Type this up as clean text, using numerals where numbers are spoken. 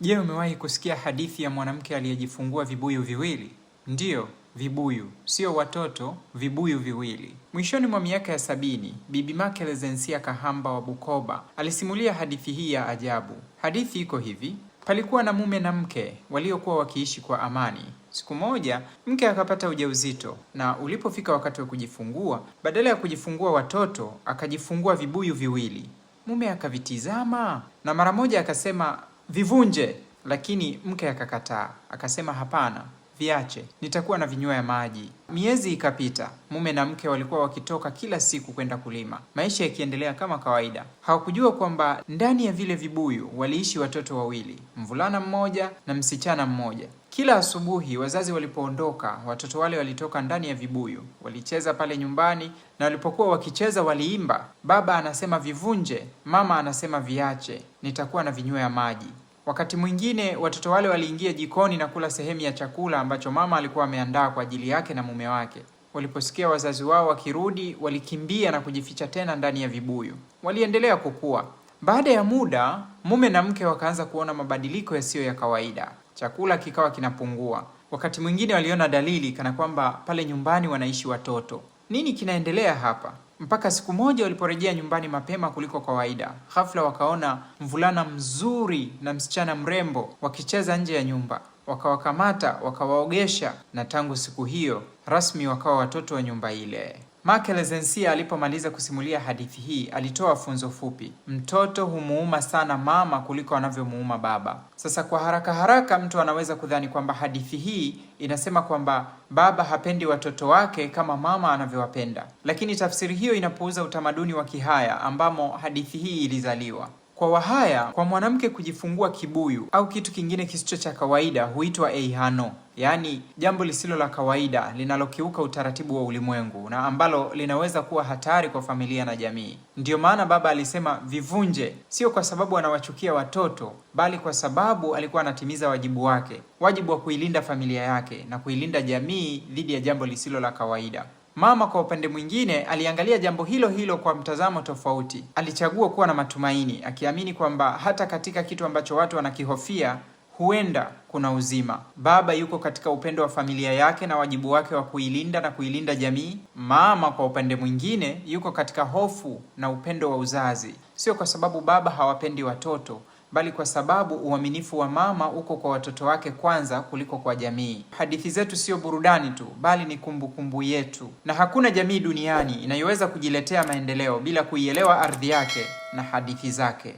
Je, umewahi kusikia hadithi ya mwanamke aliyejifungua vibuyu viwili? Ndiyo, vibuyu, sio watoto, vibuyu viwili. Mwishoni mwa miaka ya 70, Bibi Makelezensia Kahamba wa Bukoba alisimulia hadithi hii ya ajabu. Hadithi iko hivi: palikuwa na mume na mke waliokuwa wakiishi kwa amani. Siku moja, mke akapata ujauzito, na ulipofika wakati wa kujifungua, badala ya kujifungua watoto, akajifungua vibuyu viwili. Mume akavitizama na mara moja akasema, "Vivunje." Lakini mke akakataa, akasema, "Hapana, viache, nitakuwa na vinywea maji." Miezi ikapita. Mume na mke walikuwa wakitoka kila siku kwenda kulima, maisha yakiendelea kama kawaida. Hawakujua kwamba ndani ya vile vibuyu waliishi watoto wawili, mvulana mmoja na msichana mmoja. Kila asubuhi wazazi walipoondoka, watoto wale walitoka ndani ya vibuyu, walicheza pale nyumbani, na walipokuwa wakicheza waliimba, "Baba anasema vivunje, mama anasema viache, nitakuwa na vinywea maji." Wakati mwingine watoto wale waliingia jikoni na kula sehemu ya chakula ambacho mama alikuwa ameandaa kwa ajili yake na mume wake. Waliposikia wazazi wao wakirudi, walikimbia na kujificha tena ndani ya vibuyu. Waliendelea kukua. Baada ya muda, mume na mke wakaanza kuona mabadiliko yasiyo ya kawaida. Chakula kikawa kinapungua. Wakati mwingine waliona dalili kana kwamba pale nyumbani wanaishi watoto. Nini kinaendelea hapa? Mpaka siku moja waliporejea nyumbani mapema kuliko kawaida, ghafla wakaona mvulana mzuri na msichana mrembo wakicheza nje ya nyumba. Wakawakamata, wakawaogesha, na tangu siku hiyo rasmi wakawa watoto wa nyumba ile. Makelezensia alipomaliza kusimulia hadithi hii, alitoa funzo fupi: mtoto humuuma sana mama kuliko anavyomuuma baba. Sasa kwa haraka haraka mtu anaweza kudhani kwamba hadithi hii inasema kwamba baba hapendi watoto wake kama mama anavyowapenda, lakini tafsiri hiyo inapuuza utamaduni wa Kihaya ambamo hadithi hii ilizaliwa. Kwa Wahaya, kwa mwanamke kujifungua kibuyu au kitu kingine kisicho cha kawaida huitwa eihano, yaani jambo lisilo la kawaida linalokiuka utaratibu wa ulimwengu na ambalo linaweza kuwa hatari kwa familia na jamii. Ndiyo maana baba alisema vivunje, sio kwa sababu anawachukia watoto, bali kwa sababu alikuwa anatimiza wajibu wake, wajibu wa kuilinda familia yake na kuilinda jamii dhidi ya jambo lisilo la kawaida. Mama kwa upande mwingine aliangalia jambo hilo hilo kwa mtazamo tofauti. Alichagua kuwa na matumaini, akiamini kwamba hata katika kitu ambacho watu wanakihofia, huenda kuna uzima. Baba yuko katika upendo wa familia yake na wajibu wake wa kuilinda na kuilinda jamii. Mama kwa upande mwingine yuko katika hofu na upendo wa uzazi, sio kwa sababu baba hawapendi watoto, bali kwa sababu uaminifu wa mama uko kwa watoto wake kwanza kuliko kwa jamii. Hadithi zetu sio burudani tu, bali ni kumbukumbu yetu. Na hakuna jamii duniani inayoweza kujiletea maendeleo bila kuielewa ardhi yake na hadithi zake.